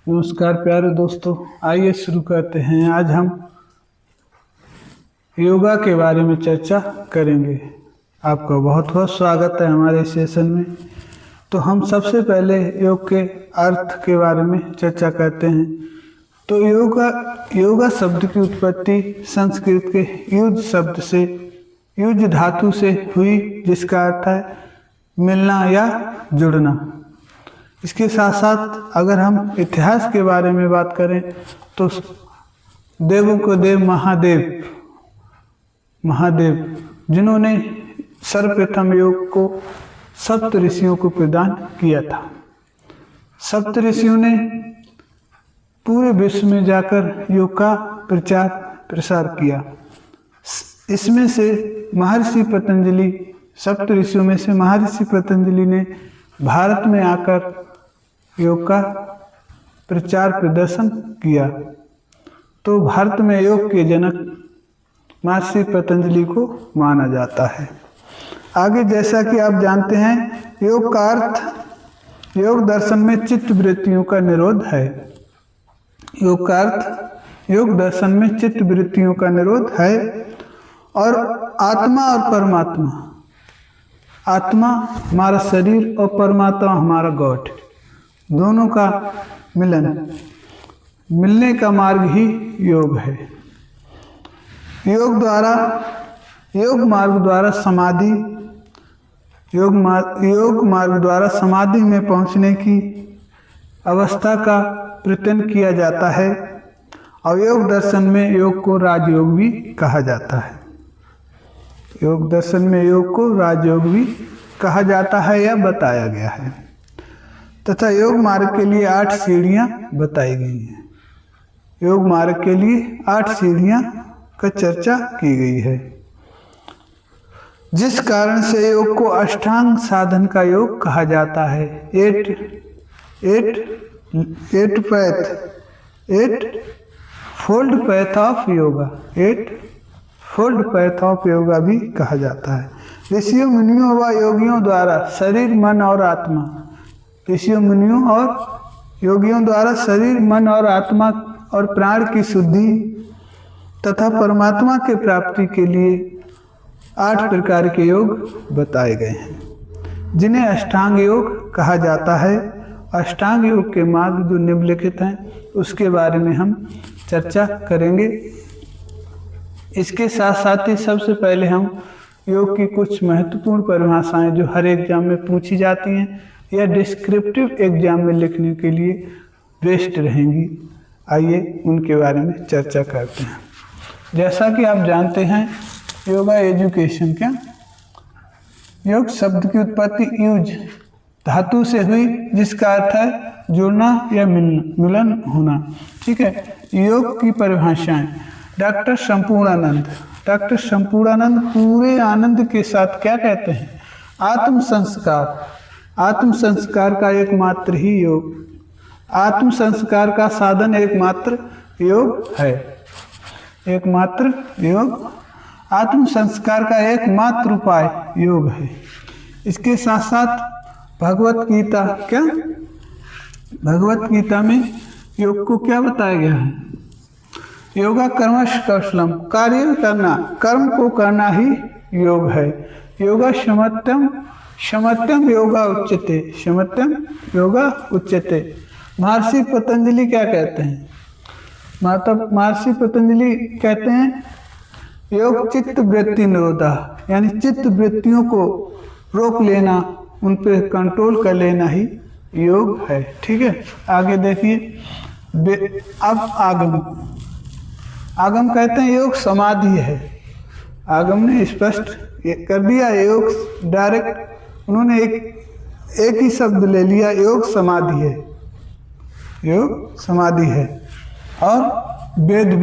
नमस्कार प्यारे दोस्तों, आइए शुरू करते हैं। आज हम योगा के बारे में चर्चा करेंगे। आपका बहुत बहुत स्वागत है हमारे सेशन में। तो हम सबसे पहले योग के अर्थ के बारे में चर्चा करते हैं। तो योगा शब्द की उत्पत्ति संस्कृत के युज शब्द से, युज धातु से हुई, जिसका अर्थ है मिलना या जुड़ना। इसके साथ साथ अगर हम इतिहास के बारे में बात करें तो देवों को देव महादेव जिन्होंने सर्वप्रथम योग को सप्त ऋषियों को प्रदान किया था। सप्त ऋषियों ने पूरे विश्व में जाकर योग का प्रचार प्रसार किया। इसमें से महर्षि पतंजलि, सप्त ऋषियों में से महर्षि पतंजलि ने भारत में आकर योग का प्रचार प्रदर्शन किया। तो भारत में योग के जनक महर्षि पतंजलि को माना जाता है। आगे जैसा कि आप जानते हैं, योग का अर्थ, योग दर्शन में चित्त वृत्तियों का निरोध है। योग का अर्थ योग दर्शन में चित्त वृत्तियों का निरोध है। और आत्मा और परमात्मा, आत्मा हमारा शरीर और परमात्मा हमारा गॉड, दोनों का मिलने का मार्ग ही योग है। योग मार्ग द्वारा समाधि में पहुंचने की अवस्था का प्रयत्न किया जाता है। और योग दर्शन में योग को राजयोग भी कहा जाता है। योग दर्शन में योग को राजयोग भी कहा जाता है या बताया गया है। तथा योग मार्ग के लिए 8 सीढ़ियां बताई गई हैं। योग मार्ग के लिए 8 सीढ़ियां का चर्चा की गई है, जिस कारण से योग को अष्टांग साधन का योग कहा जाता है। 8 fold path of yoga, 8 fold path of yoga भी कहा जाता है। ऋषियों मुनियों व योगियों द्वारा शरीर, मन और आत्मा, ऋषियों मुनियों और योगियों द्वारा शरीर, मन और आत्मा और प्राण की शुद्धि तथा परमात्मा के प्राप्ति के लिए 8 प्रकार के योग बताए गए हैं, जिन्हें अष्टांग योग कहा जाता है। अष्टांग योग के मार्ग जो निम्नलिखित हैं, उसके बारे में हम चर्चा करेंगे। इसके साथ साथ ही सबसे पहले हम योग की कुछ महत्वपूर्ण परिभाषाएं जो हर एग्जाम में पूछी जाती हैं या डिस्क्रिप्टिव एग्जाम में लिखने के लिए बेस्ट रहेंगी, आइए उनके बारे में चर्चा करते हैं। जैसा कि आप जानते हैं, योगा एजुकेशन क्या, योग शब्द की उत्पत्ति युज धातु से हुई, जिसका अर्थ है जुड़ना या मिलन होना। ठीक है। योग की परिभाषाएं, डॉक्टर संपूर्णानंद पूरे आनंद के साथ क्या कहते हैं? आत्म संस्कार का एकमात्र ही योग, आत्म संस्कार का साधन एकमात्र योग है। एकमात्र योग, आत्म संस्कार का एकमात्र उपाय योग है। इसके साथ साथ भगवत गीता में योग को क्या बताया गया है? योगा कर्मश कौशलम, कार्य करना, कर्म को करना ही योग है। योगा शमत्यम योगा उच्यते। महर्षि पतंजलि क्या कहते हैं? महर्षि पतंजलि कहते हैं योग चित्त वृत्ति निरोधा, यानी चित्त वृत्तियों को रोक लेना, उन पर कंट्रोल कर लेना ही योग है। ठीक है। आगे देखिए, अब आगम कहते हैं योग समाधि है। आगम ने स्पष्ट कर दिया, योग डायरेक्ट उन्होंने एक ही शब्द ले लिया, योग समाधि है, योग समाधि है। और वेद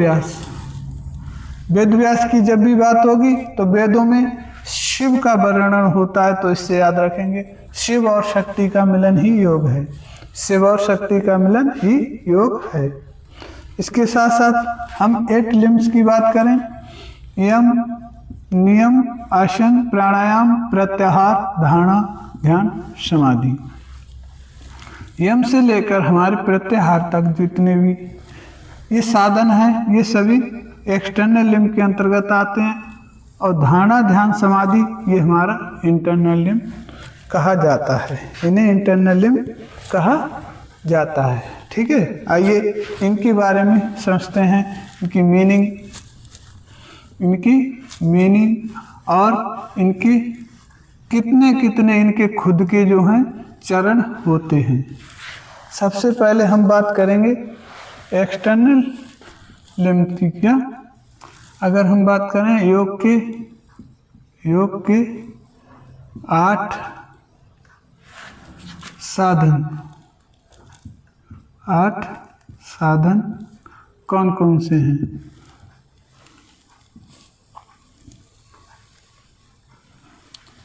व्यास की जब भी बात होगी तो वेदों में शिव का वर्णन होता है, तो इससे याद रखेंगे शिव और शक्ति का मिलन ही योग है। शिव और शक्ति का मिलन ही योग है। इसके साथ साथ हम 8 लिम्स की बात करें, यम, नियम, आसन, प्राणायाम, प्रत्याहार, धारणा, ध्यान, समाधि। यम से लेकर हमारे प्रत्याहार तक जितने भी ये साधन हैं, ये सभी एक्सटर्नल लिम्ब के अंतर्गत आते हैं। और धारणा, ध्यान, समाधि ये हमारा इंटरनल लिम्ब कहा जाता है, इन्हें इंटरनल लिम्ब कहा जाता है। ठीक है, आइए इनके बारे में समझते हैं, इनकी मीनिंग और इनकी कितने कितने इनके खुद के जो हैं चरण होते हैं। सबसे पहले हम बात करेंगे एक्सटर्नल लिम्ब की। क्या अगर हम बात करें योग के 8 साधन कौन कौन से हैं?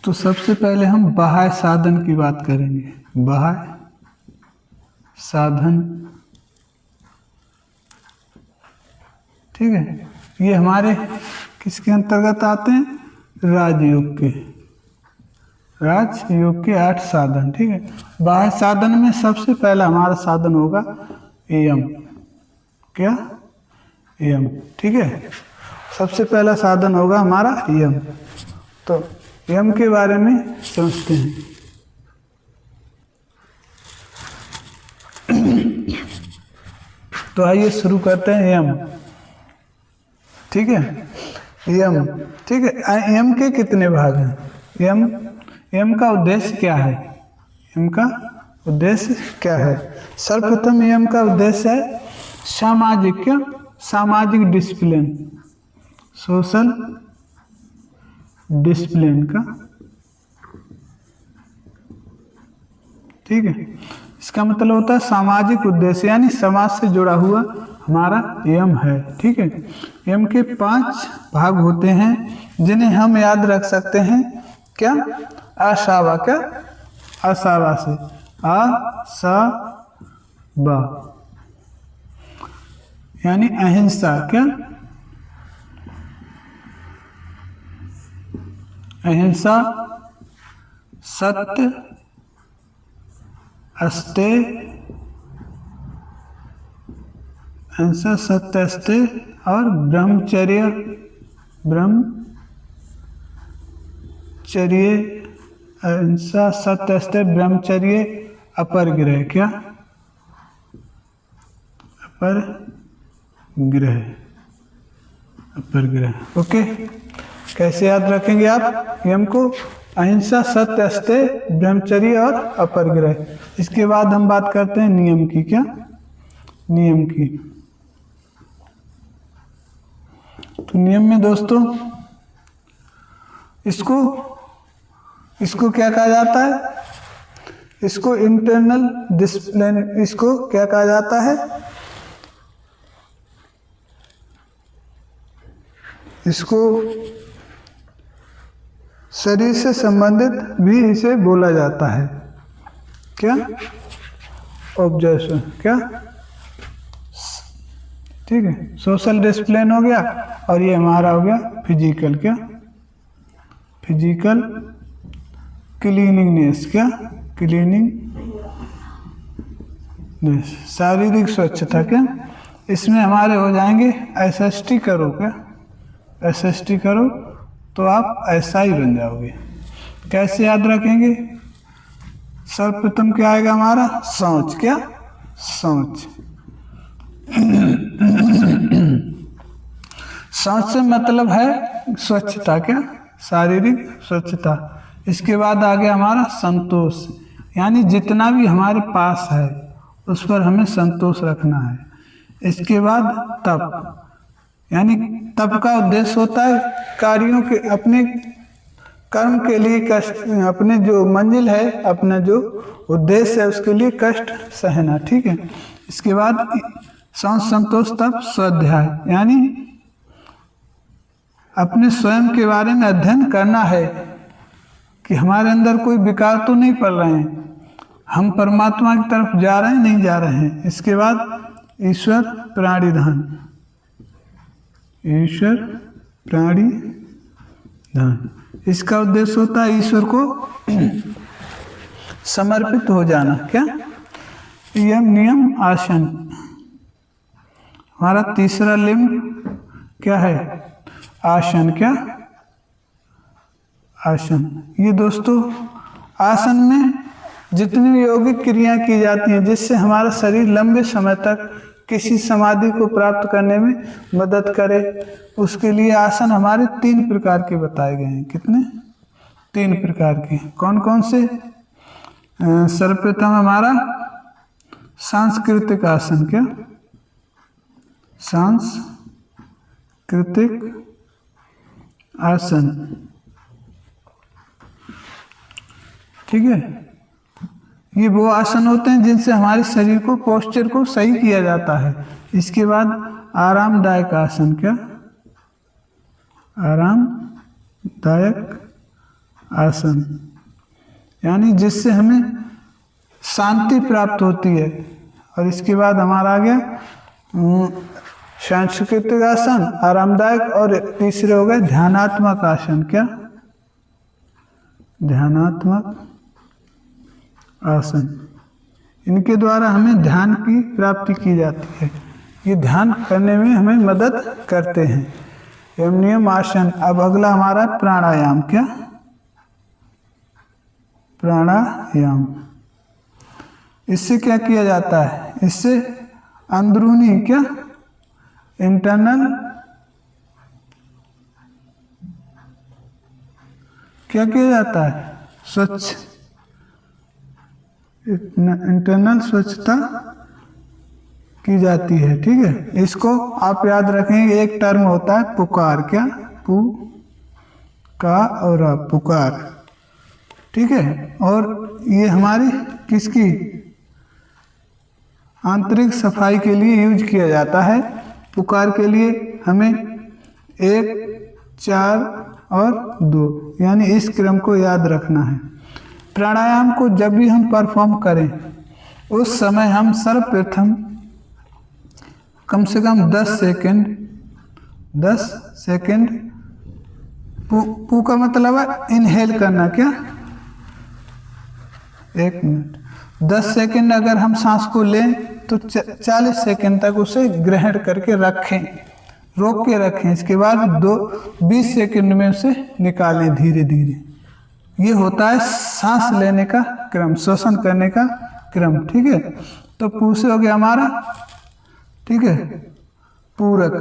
तो सबसे पहले हम बाह्य साधन की बात करेंगे। बाह्य साधन, ठीक है, ये हमारे किसके अंतर्गत आते हैं? राजयोग के 8 साधन। ठीक है, बाह्य साधन में सबसे पहला हमारा साधन होगा यम। क्या? यम। ठीक है, सबसे पहला साधन होगा हमारा यम। तो यम के बारे में समझते हैं। तो आइए शुरू करते हैं यम। ठीक है, यम। ठीक है, यम के कितने भाग हैं? यम का उद्देश्य क्या है? यम का उद्देश्य क्या है? सर्वप्रथम यम का उद्देश्य है सामाजिक डिसिप्लिन, सोशल डिसिप्लिन का। ठीक है, इसका मतलब होता है सामाजिक उद्देश्य, यानी समाज से जुड़ा हुआ हमारा यम है। ठीक है, यम के 5 भाग होते हैं जिन्हें हम याद रख सकते हैं। क्या? असावा। क्या? असावा से असावा, यानी अहिंसा। क्या? अहिंसा, सत्य, अस्तेय, अहिंसा, सत्य, अस्तेय और ब्रह्मचर्य। अहिंसा, सत्य, अस्तेय, ब्रह्मचर्य, अपरिग्रह। क्या? अपरिग्रह। ओके, कैसे याद रखेंगे आप यम को? अहिंसा, सत्य, अस्तेय, ब्रह्मचर्य और अपरिग्रह। इसके बाद हम बात करते हैं नियम की। क्या? नियम की। तो नियम में दोस्तों इसको क्या कहा जाता है? इसको इंटरनल डिसिप्लिन। इसको क्या कहा जाता है? इसको शरीर से संबंधित भी इसे बोला जाता है। क्या? ऑब्जर्वेशन। क्या? ठीक है, सोशल डिसिप्लिन हो गया और ये हमारा हो गया फिजिकल। क्या? फिजिकल क्लीनिंगनेस। क्या? क्लीनिंगनेस, शारीरिक स्वच्छता। क्या? इसमें हमारे हो जाएंगे SST करो। क्या? SST करो तो आप ऐसा ही बन जाओगे। कैसे याद रखेंगे? सर्वप्रथम क्या आएगा हमारा? शौच। क्या? शौच। शौच से मतलब है स्वच्छता। क्या? शारीरिक स्वच्छता। इसके बाद आ गया हमारा संतोष, यानी जितना भी हमारे पास है उस पर हमें संतोष रखना है। इसके बाद तप, यानी तप का उद्देश्य होता है कार्यों के, अपने कर्म के लिए कष्ट, अपने जो मंजिल है, अपना जो उद्देश्य है उसके लिए कष्ट सहना। ठीक है, इसके बाद संतोष, तप, स्वाध्याय, यानी अपने स्वयं के बारे में अध्ययन करना है कि हमारे अंदर कोई विकार तो नहीं पड़ रहे हैं, हम परमात्मा की तरफ जा रहे हैं नहीं जा रहे हैं। इसके बाद ईश्वर प्राणिधान, ईश्वर प्राणिधान, इसका उद्देश्य होता है ईश्वर को समर्पित हो जाना। क्या? यम नियम आसन। हमारा तीसरा लिंब क्या है? आसन। क्या? आसन। ये दोस्तों आसन में जितनी भी यौगिक क्रियाएं की जाती हैं जिससे हमारा शरीर लंबे समय तक किसी समाधि को प्राप्त करने में मदद करे, उसके लिए आसन हमारे 3 प्रकार के बताए गए हैं। कितने? 3 प्रकार के। कौन कौन से? सर्वप्रथम हमारा सांस्कृतिक आसन। क्या? सांस्कृतिक आसन। ठीक है, ये वो आसन होते हैं जिनसे हमारे शरीर को, पोस्चर को सही किया जाता है। इसके बाद आरामदायक आसन। क्या? आरामदायक आसन, यानी जिससे हमें शांति प्राप्त होती है। और इसके बाद हमारा आ गया सांस्कृतिक आसन, आरामदायक, और तीसरे हो गए ध्यानात्मक आसन। क्या? ध्यानात्मक आसन। इनके द्वारा हमें ध्यान की प्राप्ति की जाती है। ये ध्यान करने में हमें मदद करते हैं। यम नियम आसन। अब अगला हमारा प्राणायाम। क्या? प्राणायाम। इससे क्या किया जाता है? इससे अंदरूनी, क्या, इंटरनल, क्या किया जाता है? स्वच्छ, इंटरनल स्वच्छता की जाती है। ठीक है, इसको आप याद रखेंगे। एक टर्म होता है पुकार। क्या? पु का और पुकार। ठीक है, और ये हमारी किसकी? आंतरिक सफाई के लिए यूज किया जाता है। पुकार के लिए हमें 1, 4 और 2, यानी इस क्रम को याद रखना है। प्राणायाम को जब भी हम परफॉर्म करें उस समय हम सर्वप्रथम कम से कम 10 सेकेंड पू का मतलब है इनहेल करना। क्या? 1 मिनट। 10 सेकेंड अगर हम सांस को लें तो 40 सेकेंड तक उसे ग्रहण करके रखें, रोक के रखें। इसके बाद 20 सेकेंड में उसे निकालें धीरे धीरे। ये होता है सांस लेने का क्रम, श्वसन करने का क्रम। ठीक है, तो पू से हो गया हमारा, ठीक है, पूरक।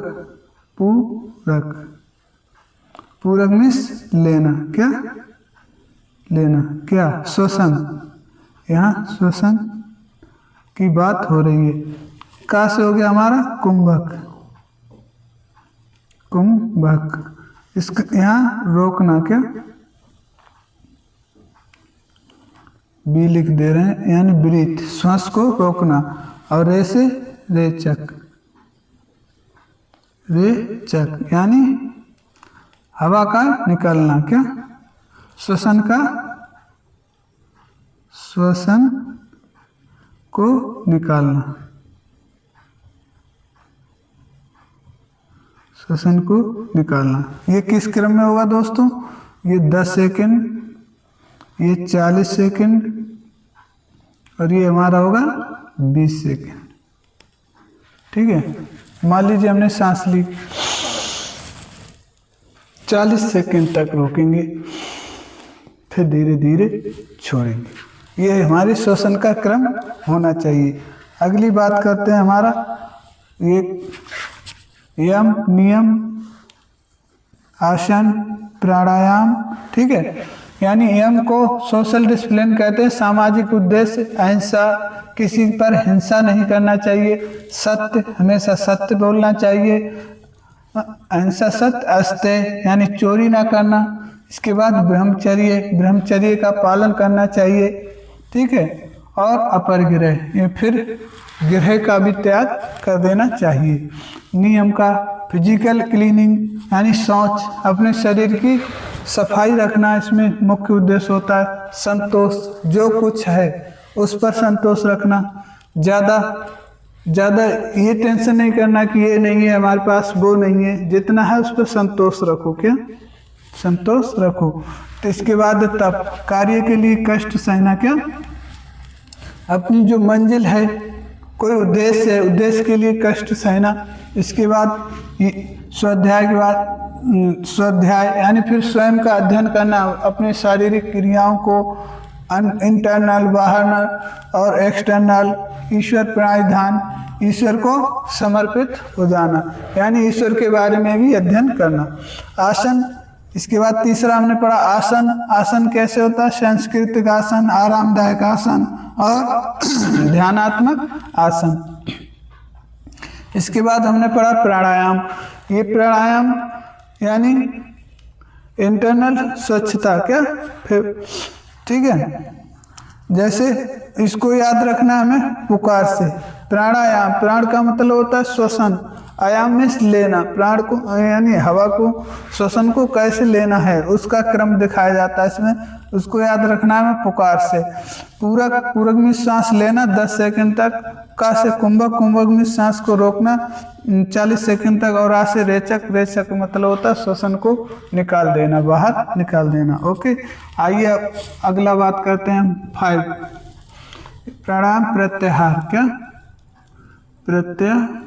पूरक, पूरक मीन्स लेना। क्या? लेना। क्या? श्वसन। यहाँ श्वसन की बात हो रही है। का से हो गया हमारा कुंभक। कुंभक, इसका यहाँ रोकना। क्या? बी लिख दे रहे हैं, यानी ब्रीथ, श्वास को रोकना। और रे से रेचक। रेचक यानी हवा का निकलना। क्या? श्वसन का, श्वसन को निकालना, श्वसन को निकालना। ये किस क्रम में होगा दोस्तों? ये 10 सेकेंड, ये 40 सेकेंड, और ये हमारा होगा 20 सेकेंड। ठीक है, मान लीजिए हमने सांस ली, 40 सेकेंड तक रोकेंगे, फिर धीरे धीरे छोड़ेंगे। ये हमारे श्वसन का क्रम होना चाहिए। अगली बात करते हैं हमारा ये यम नियम आसन प्राणायाम। ठीक है, यानी यम को सोशल डिसिप्लिन कहते हैं, सामाजिक उद्देश्य, अहिंसा, किसी पर हिंसा नहीं करना चाहिए, सत्य, हमेशा सत्य बोलना चाहिए, अहिंसा सत्य, अस्तेय यानी चोरी ना करना। इसके बाद ब्रह्मचर्य, ब्रह्मचर्य का पालन करना चाहिए। ठीक है, और अपरिग्रह, ये फिर ग्रह का भी त्याग कर देना चाहिए। नियम का फिजिकल क्लीनिंग यानी शौच, अपने शरीर की सफाई रखना इसमें मुख्य उद्देश्य होता है। संतोष, जो कुछ है उस पर संतोष रखना, ज़्यादा ये टेंशन नहीं करना कि ये नहीं है हमारे पास, वो नहीं है, जितना है उस पर संतोष रखो। क्या? संतोष रखो। तो इसके बाद तप, कार्य के लिए कष्ट सहना। क्या? अपनी जो मंजिल है, कोई उद्देश्य है, उद्देश्य के लिए कष्ट सहना। इसके बाद स्वाध्याय के बाद स्वाध्याय यानी फिर स्वयं का अध्ययन करना, अपनी शारीरिक क्रियाओं को इंटरनल, बाहर और एक्सटर्नल, ईश्वर प्रणिधान, ईश्वर को समर्पित हो जाना, यानी ईश्वर के बारे में भी अध्ययन करना। आसन, इसके बाद तीसरा हमने पढ़ा आसन। आसन कैसे होता है? सांस्कृतिक आसन, आरामदायक आसन और ध्यानात्मक आसन। इसके बाद हमने पढ़ा प्राणायाम। ये प्राणायाम यानी इंटरनल स्वच्छता, क्या फिर ठीक है। जैसे इसको याद रखना हमें पुकार से। प्राणायाम, प्राण का मतलब होता है श्वसन, आयाम में लेना, प्राण को यानी हवा को, श्वसन को कैसे लेना है उसका क्रम दिखाया जाता है इसमें, उसको याद रखना है हमें पुकार से। पूरक में सांस लेना 10 सेकंड तक, का से कुंभक में सांस को रोकना 40 सेकंड तक, और आ से रेचक मतलब होता है श्वसन को निकाल देना, बाहर निकाल देना। ओके, आइए अगला बात करते हैं 5 प्राणायाम प्रत्याहार। क्या प्रत्याहार?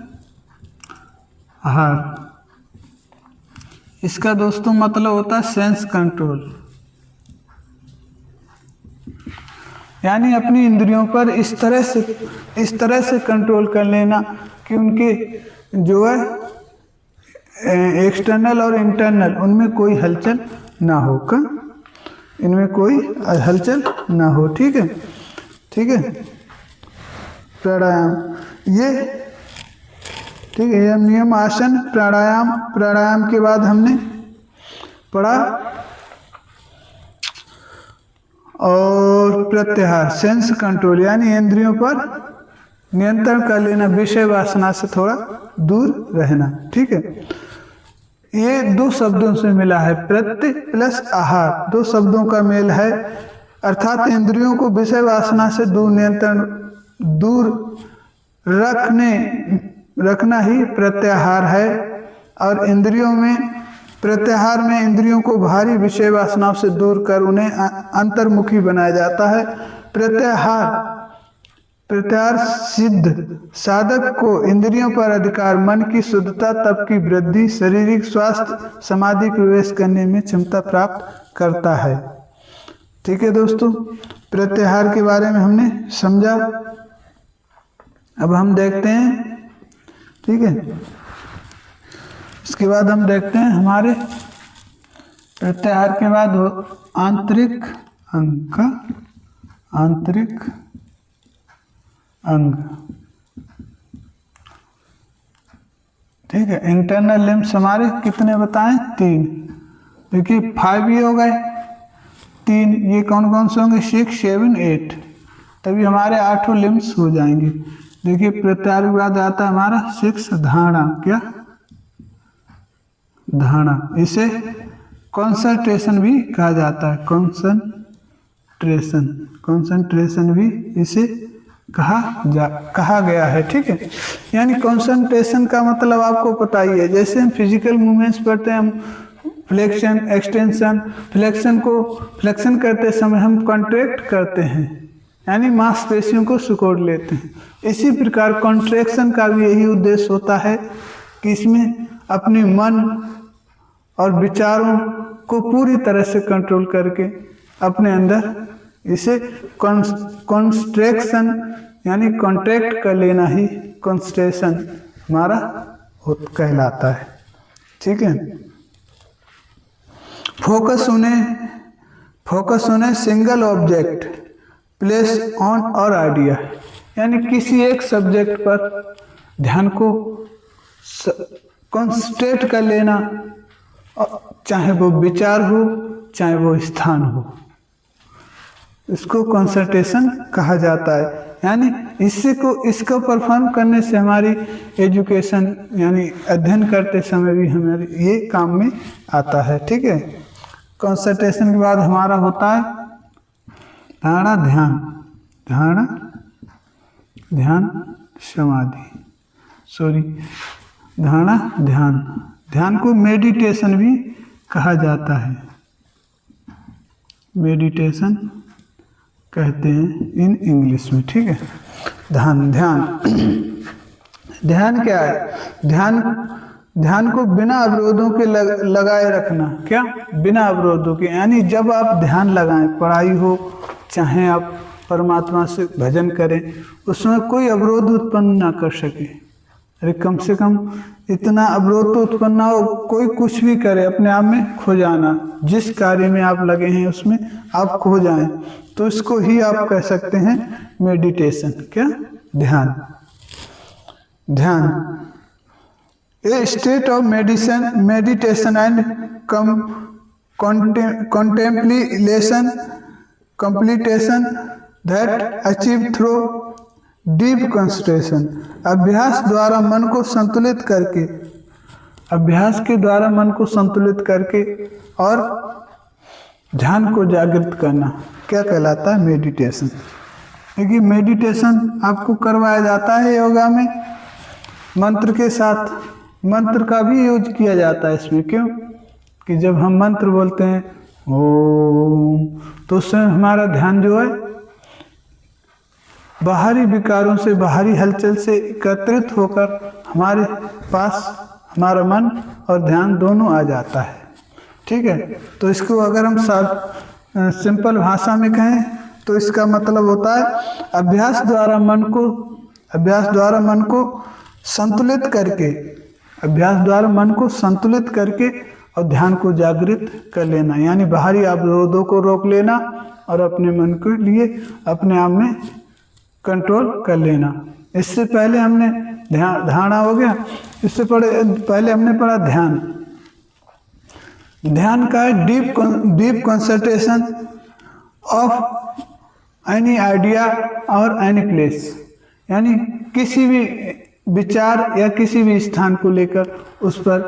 इसका दोस्तों मतलब होता है सेंस कंट्रोल, यानी अपनी इंद्रियों पर इस तरह से कंट्रोल कर लेना कि उनके जो है एक्सटर्नल और इंटरनल उनमें कोई हलचल ना हो, इनमें कोई हलचल ना हो। ठीक है, ठीक है। प्राणायाम ये ठीक है, यह नियम आसन प्राणायाम। प्राणायाम के बाद हमने पढ़ा और प्रत्याहार, सेंस कंट्रोल, यानी इंद्रियों पर नियंत्रण कर लेना, विषय वासना से थोड़ा दूर रहना। ठीक है, ये 2 शब्दों से मिला है, प्रत्य प्लस आहार, 2 शब्दों का मेल है, अर्थात इंद्रियों को विषय वासना से दूर रखना ही प्रत्याहार है। और इंद्रियों में प्रत्याहार में इंद्रियों को भारी विषय वासनाओं से दूर कर उन्हें अंतर्मुखी बनाया जाता है। प्रत्याहार सिद्ध साधक को इंद्रियों पर अधिकार, मन की शुद्धता, तप की वृद्धि, शारीरिक स्वास्थ्य, समाधि प्रवेश करने में क्षमता प्राप्त करता है। ठीक है दोस्तों, प्रत्याहार के बारे में हमने समझा। अब हम देखते हैं, ठीक है, इसके बाद हम देखते हैं हमारे प्रत्याहार के बाद आंतरिक अंग का आंतरिक अंग। ठीक है, इंटरनल लिम्स हमारे कितने बताएं? 3। देखिए 5 ये हो गए, 3 ये कौन कौन से होंगे? 6, 7, 8, तभी हमारे 8 लिम्स हो जाएंगे। देखिए प्रत्याहार के बाद आता है हमारा 6 धारणा। क्या धारणा? इसे कंसंट्रेशन भी कहा जाता है, कंसंट्रेशन भी इसे कहा गया है। ठीक है, यानी कंसंट्रेशन का मतलब आपको पता ही है, जैसे हम फिजिकल मूवमेंट्स पढ़ते हैं, हम फ्लेक्शन एक्सटेंशन, फ्लेक्शन करते समय हम कॉन्ट्रैक्ट करते हैं, यानी मांसपेशियों को सिकोड़ लेते हैं। इसी प्रकार कॉन्ट्रैक्शन का भी यही उद्देश्य होता है कि इसमें अपने मन और विचारों को पूरी तरह से कंट्रोल करके अपने अंदर इसे कॉन्स्ट्रेक्शन यानी कॉन्ट्रैक्ट कर लेना ही कंसंट्रेशन हमारा कहलाता है। ठीक है, फोकस होने सिंगल ऑब्जेक्ट प्लेस ऑन और आइडिया, यानी किसी एक सब्जेक्ट पर ध्यान को कंसंट्रेट कर लेना, चाहे वो विचार हो चाहे वो स्थान हो, इसको कंसंट्रेशन कहा जाता है। यानी इसको परफॉर्म करने से हमारी एजुकेशन यानी अध्ययन करते समय भी हमारे ये काम में आता है। ठीक है, कंसंट्रेशन के बाद हमारा होता है धारणा ध्यान समाधि, धारणा ध्यान को मेडिटेशन भी कहा जाता है, मेडिटेशन कहते हैं इन इंग्लिश में। ठीक है, ध्यान ध्यान क्या है? ध्यान को बिना अवरोधों के लगाए रखना। क्या? बिना अवरोधों के, यानी जब आप ध्यान लगाएं, पढ़ाई हो चाहे आप परमात्मा से भजन करें, उसमें कोई अवरोध उत्पन्न ना कर सके। अरे कम से कम इतना अवरोध तो उत्पन्न ना हो, कोई कुछ भी करे अपने आप में खो जाना, जिस कार्य में आप लगे हैं उसमें आप खो जाएं, तो इसको ही आप कह सकते हैं मेडिटेशन। क्या? ध्यान a state of meditation and completion that achieve through deep concentration. अभ्यास द्वारा मन को संतुलित करके, अभ्यास के द्वारा मन को संतुलित करके और ध्यान को जागृत करना क्या कहलाता है? मेडिटेशन। क्योंकि मेडिटेशन आपको करवाया जाता है योगा में मंत्र के साथ। मंत्र का भी यूज किया जाता है इसमें। क्यों? कि जब हम मंत्र बोलते हैं ओम, तो उससे हमारा ध्यान जो है बाहरी विकारों से, बाहरी हलचल से एकत्रित होकर हमारे पास हमारा मन और ध्यान दोनों आ जाता है। ठीक है, तो इसको अगर हम सिंपल भाषा में कहें तो इसका मतलब होता है अभ्यास द्वारा मन को संतुलित करके, अभ्यास द्वारा मन को संतुलित करके और ध्यान को जागृत कर लेना, यानी बाहरी अवरोधों को रोक लेना और अपने मन के लिए अपने आप में कंट्रोल कर लेना। इससे पहले हमने धारणा हो गया, इससे पहले हमने पढ़ा ध्यान। ध्यान का है deep concentration of any idea और एनी प्लेस, यानी किसी भी विचार या किसी भी स्थान को लेकर उस पर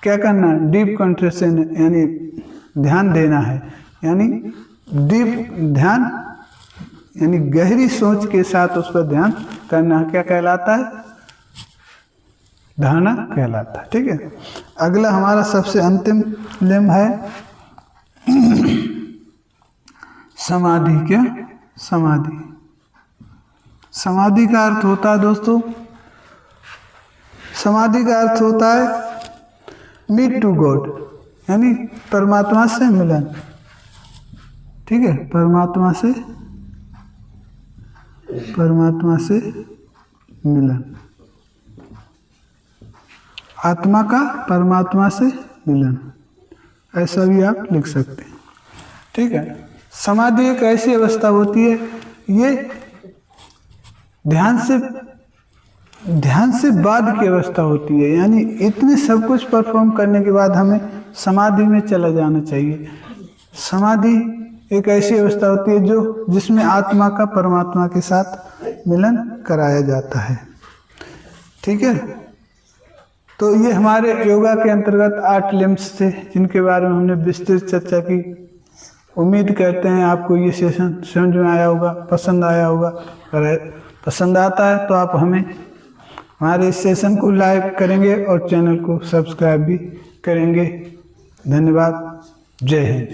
क्या करना? डीप कंसंट्रेशन, यानी ध्यान देना है। यानी डीप ध्यान, यानी गहरी सोच के साथ उस पर ध्यान करना क्या कहलाता है? धारणा कहलाता है। ठीक है, अगला हमारा सबसे अंतिम लिम्ब है समाधि। क्या? समाधि का अर्थ होता है दोस्तों, समाधि का अर्थ होता है मीट टू गॉड, यानी परमात्मा से मिलन। ठीक है, परमात्मा से मिलन, आत्मा का परमात्मा से मिलन, ऐसा भी आप लिख सकते हैं। ठीक है, समाधि एक ऐसी अवस्था होती है, ये ध्यान से बाद की अवस्था होती है, यानी इतने सब कुछ परफॉर्म करने के बाद हमें समाधि में चला जाना चाहिए। समाधि एक ऐसी अवस्था होती है जिसमें आत्मा का परमात्मा के साथ मिलन कराया जाता है। ठीक है, तो ये हमारे योगा के अंतर्गत 8 लिम्स थे जिनके बारे में हमने विस्तृत चर्चा की। उम्मीद करते हैं आपको ये सेशन समझ में आया होगा, पसंद आया होगा। अगर पसंद आता है तो आप हमारे इस सेशन को लाइक करेंगे और चैनल को सब्सक्राइब भी करेंगे। धन्यवाद। जय हिंद।